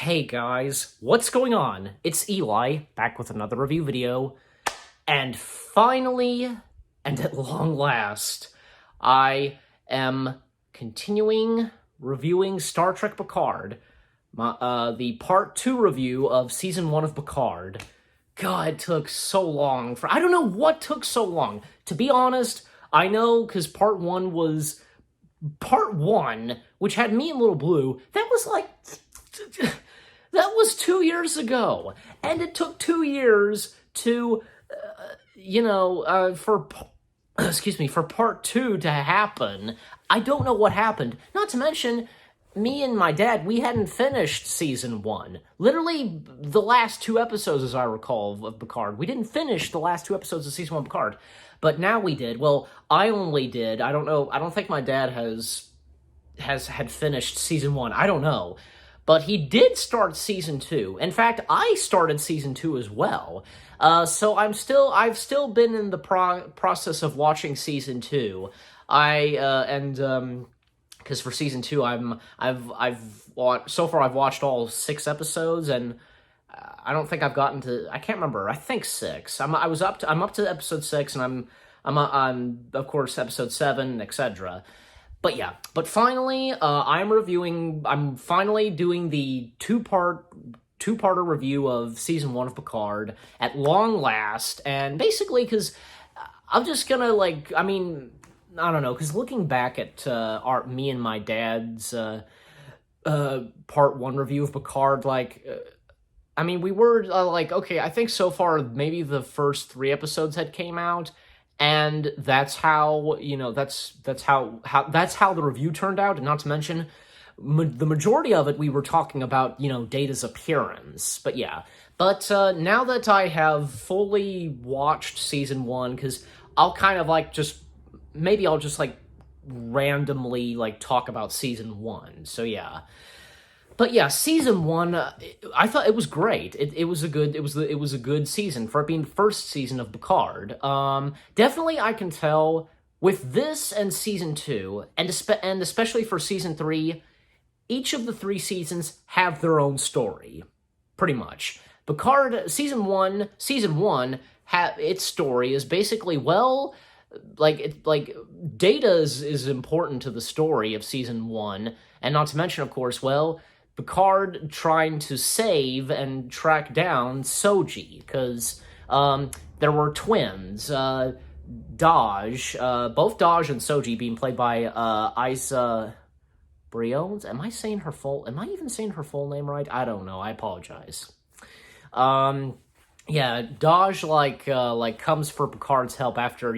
Hey guys, what's going on? It's Eli, back with another review video, and finally, and at long last, I am continuing reviewing Star Trek Picard, the Part 2 review of Season 1 of Picard. God, it took so long I don't know what took so long. To be honest, I know, because Part 1 was... Part 1, which had me and Little Blue, that was like... That was 2 years ago, and it took 2 years to, for Part 2 to happen. I don't know what happened. Not to mention, me and my dad, we hadn't finished Season 1. Literally, the last 2 episodes, as I recall, of Picard. We didn't finish the last 2 episodes of Season 1 of Picard, but now we did. Well, I only did. I don't know. I don't think my dad had finished Season 1. I don't know. But he did start Season 2. In fact, I started Season 2 as well. So I've still been in the process of watching Season 2. Because for Season 2, I've watched all 6 episodes, and I don't think I've gotten to, I can't remember, I think 6. I'm up to episode 6, and I'm on, of course, episode 7, etc. But finally, I'm finally doing the two-parter review of Season 1 of Picard at long last, and basically, because I'm just gonna, I don't know, because looking back at me and my dad's Part 1 review of Picard, we were, okay, I think so far, maybe the first 3 episodes had came out, and that's how, that's how the review turned out, and not to mention, the majority of it, we were talking about, Data's appearance, but yeah. But now that I have fully watched Season 1, because I'll kind of, maybe I'll just, randomly, talk about Season 1, so yeah. But yeah, Season 1, I thought it was great. It was a good season for it being the first season of Picard. Definitely, I can tell with this and Season 2, and especially for Season 3, each of the 3 seasons have their own story, pretty much. Picard Season 1, its story is basically, Data is important to the story of Season 1, and not to mention, of course, Picard trying to save and track down Soji, because there were twins, Daj, both Daj and Soji being played by Isa Briones. Am I even saying her full name right? I don't know. I apologize. Yeah, Daj, comes for Picard's help after,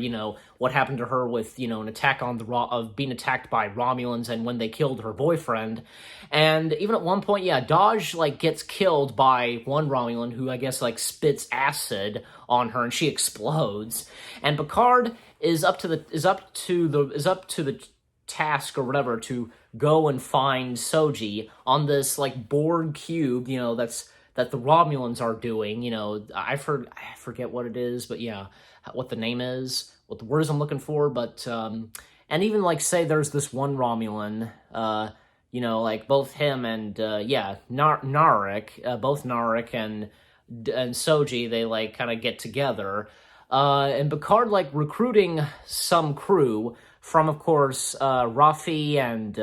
what happened to her with, an attack of being attacked by Romulans and when they killed her boyfriend. And even at one point, yeah, Daj, gets killed by one Romulan who, I guess, spits acid on her and she explodes. And Picard is up to the task or whatever to go and find Soji on this, Borg cube, that the Romulans are doing, I forget what it is, but yeah, what the name is, what the words I'm looking for, but, and even, say there's this one Romulan, both him and, Narek, both Narek and Soji, they, kind of get together, and Picard, recruiting some crew from, of course, Rafi and,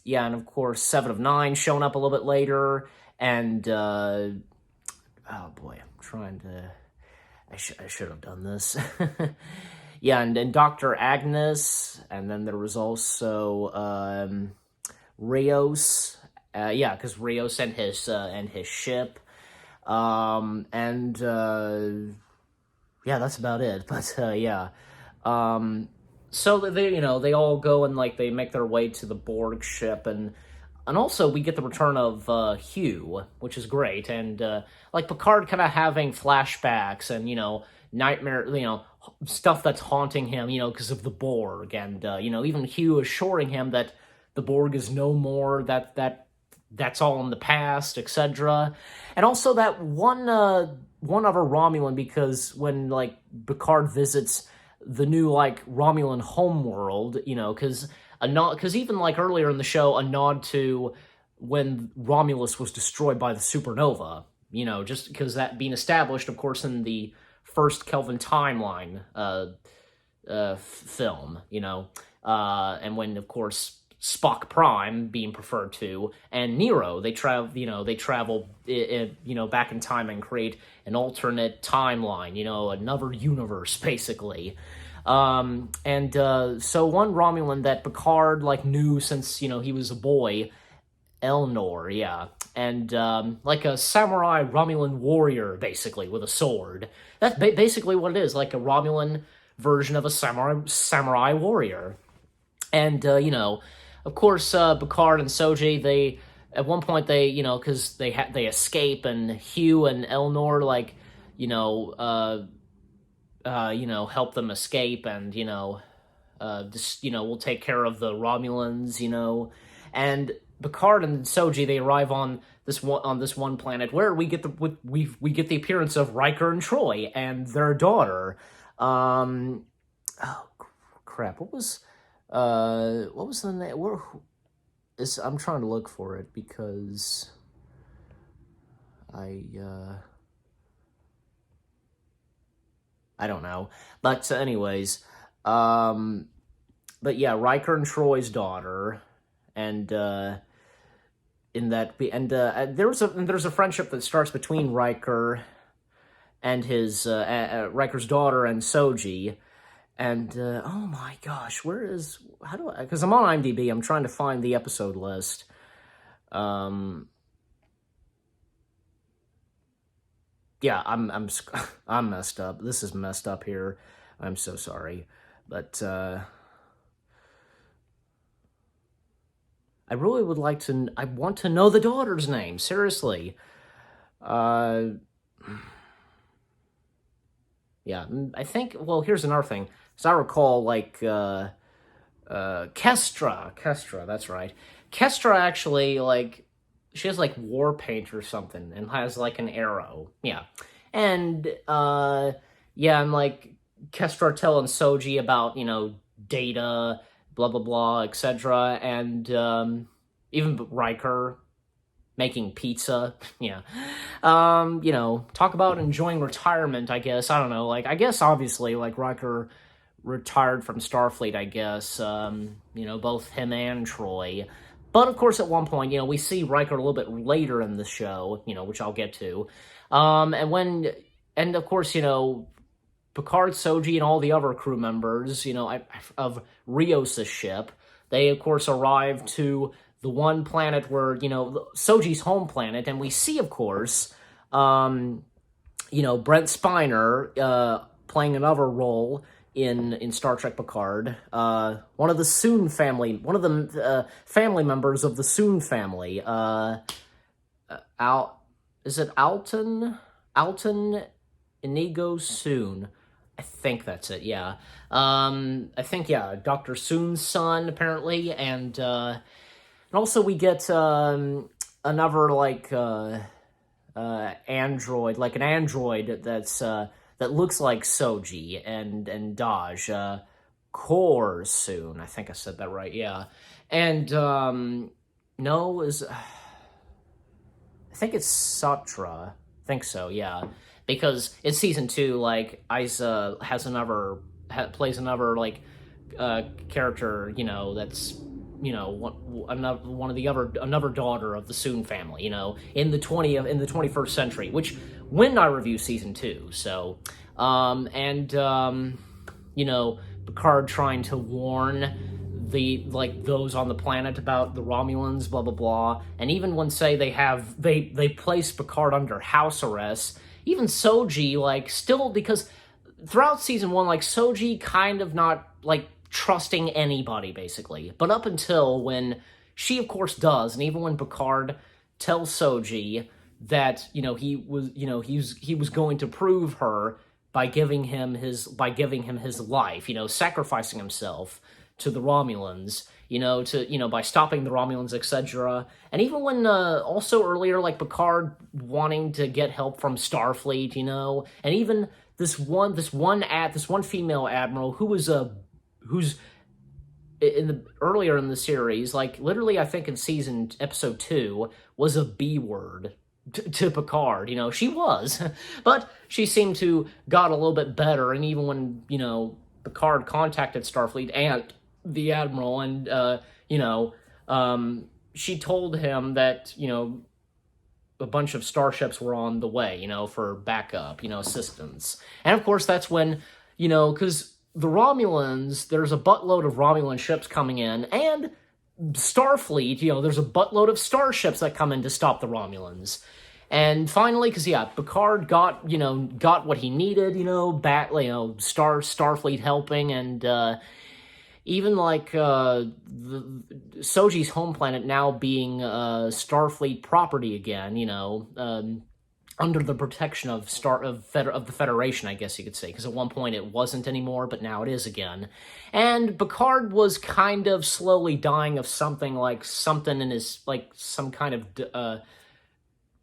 yeah, and of course, 7 of 9 showing up a little bit later, and, oh boy, I'm trying to, I should have done this. Yeah, and Dr. Agnes, and then there was also, Rios, yeah, because Rios and his ship, yeah, that's about it, but, yeah, so they all go and, they make their way to the Borg ship, and also we get the return of, Hugh, which is great, and, Picard kind of having flashbacks and, nightmare, stuff that's haunting him, because of the Borg, and, even Hugh assuring him that the Borg is no more, that's all in the past, etc. And also that one other Romulan, because when, Picard visits the new, Romulan homeworld, because even, earlier in the show, a nod to when Romulus was destroyed by the supernova. Just because that being established, of course, in the first Kelvin timeline film, and when, of course, Spock Prime being preferred to, and Nero, they travel, back in time and create an alternate timeline, another universe, basically. So one Romulan that Picard, knew since, he was a boy, Elnor, yeah. And, like a samurai Romulan warrior, basically, with a sword. That's basically what it is, like a Romulan version of a samurai warrior. And, of course, Picard and Soji, at one point, because they escape, and Hugh and Elnor, help them escape, and, we'll take care of the Romulans, and Picard and Soji, they arrive on this one planet where we get the appearance of Riker and Troy and their daughter. Oh crap! What was the name? I'm trying to look for it because I don't know. But anyways, but yeah, Riker and Troy's daughter. And there's a friendship that starts between Riker and his Riker's daughter and Soji, and oh my gosh, because I'm on IMDb, I'm trying to find the episode list. Yeah, I'm messed up. This is messed up here. I'm so sorry, but I really would like to. I want to know the daughter's name. Seriously. Yeah, I think. Well, here's another thing. As I recall, Kestra. Kestra. That's right. Kestra actually she has war paint or something and has an arrow. Yeah, and yeah, and Kestra telling Soji about Data, blah blah blah, etc., and even Riker making pizza. Yeah, talk about enjoying retirement. I guess I don't know. I guess obviously Riker retired from Starfleet. I guess both him and Troy. But of course, at one point, we see Riker a little bit later in the show, which I'll get to, and of course, Picard, Soji, and all the other crew members, of Rios' ship, they, of course, arrive to the one planet where, Soji's home planet, and we see, of course, Brent Spiner playing another role in Star Trek Picard, one of the family members of the Soon family, is it Alton Inigo Soon? I think that's it, yeah. I think, yeah, Dr. Soon's son, apparently, and also we get another, android, an android that looks like Soji and Daj, Kor Soon, I think I said that right, yeah. And, I think it's Satra, I think so, yeah. Because in season 2, Isa plays another character, that's another daughter of the Soon family, in the 21st century, which when I review season 2. So, Picard trying to warn those on the planet about the Romulans, blah blah blah, and even when they place Picard under house arrest. Even Soji, still, because throughout season 1, Soji kind of not, trusting anybody, basically. But up until when she, of course, does, and even when Picard tells Soji that, he was going to prove her by giving him his life, sacrificing himself to the Romulans, by stopping the Romulans, etc. And even when, also earlier, Picard wanting to get help from Starfleet, and even this one female admiral whose earlier in the series, like literally I think in episode 2 was a B word to Picard. She was, but she seemed to got a little bit better. And even when Picard contacted Starfleet and the Admiral, and she told him that a bunch of starships were on the way, for backup, assistance. And of course that's when, because the Romulans, there's a buttload of Romulan ships coming in, and Starfleet, there's a buttload of starships that come in to stop the Romulans. And finally, because, Picard got what he needed, back, Starfleet helping, and even, like, Soji's home planet now being Starfleet property again, under the protection of the Federation, I guess you could say, because at one point it wasn't anymore, but now it is again. And Picard was kind of slowly dying of something in his, like, some kind of,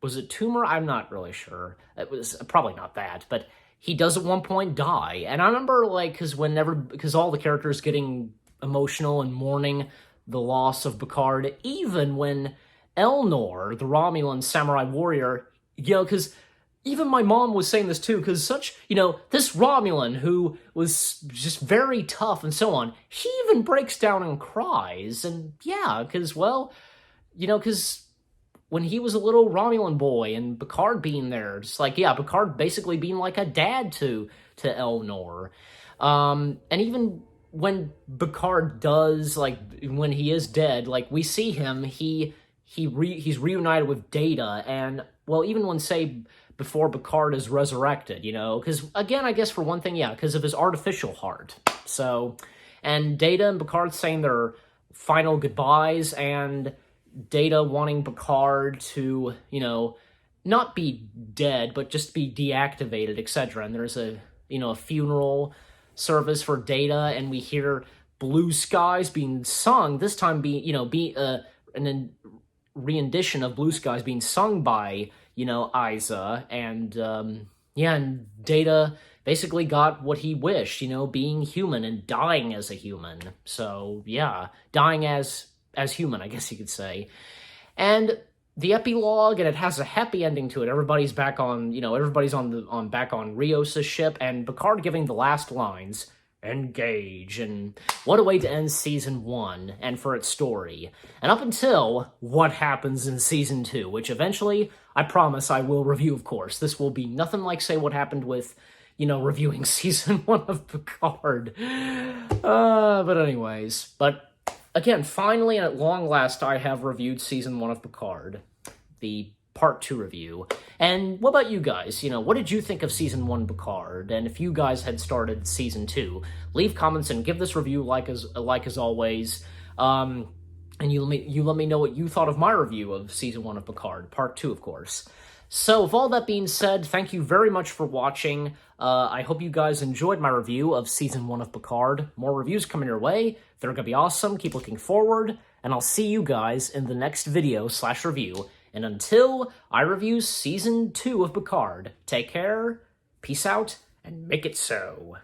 was it tumor? I'm not really sure. It was probably not that, but he does at one point die. And I remember, like, because all the characters getting emotional and mourning the loss of Picard, even when Elnor, the Romulan samurai warrior, because even my mom was saying this too, because this Romulan who was just very tough and so on, he even breaks down and cries. And because when he was a little Romulan boy and Picard being there, just like, Picard basically being like a dad to Elnor. And even when Picard does, like, when he is dead, like, we see him, he's reunited with Data, and, well, even when, say, before Picard is resurrected, because, again, I guess for one thing, because of his artificial heart. So, and Data and Picard saying their final goodbyes, and Data wanting Picard to, not be dead, but just be deactivated, etc. And there's a funeral service for Data, and we hear Blue Skies being sung, this time an rendition of Blue Skies being sung by, Isa, and, and Data basically got what he wished, being human and dying as a human. So, dying as human, I guess you could say. And the epilogue, and it has a happy ending to it. Everybody's back on, everybody's back on Rios' ship, and Picard giving the last lines, engage, and what a way to end Season 1, and for its story. And up until what happens in Season 2, which eventually, I promise I will review, of course. This will be nothing like, say, what happened with, reviewing Season 1 of Picard. But anyways, again, finally and at long last, I have reviewed Season 1 of Picard, the Part 2 review. And what about you guys? What did you think of Season 1 Picard? And if you guys had started Season 2, leave comments and give this review like as always. And you let me know what you thought of my review of Season 1 of Picard, Part 2, of course. So, with all that being said, thank you very much for watching. I hope you guys enjoyed my review of Season 1 of Picard. More reviews coming your way. They're going to be awesome. Keep looking forward. And I'll see you guys in the next video/review. And until I review Season 2 of Picard, take care, peace out, and make it so.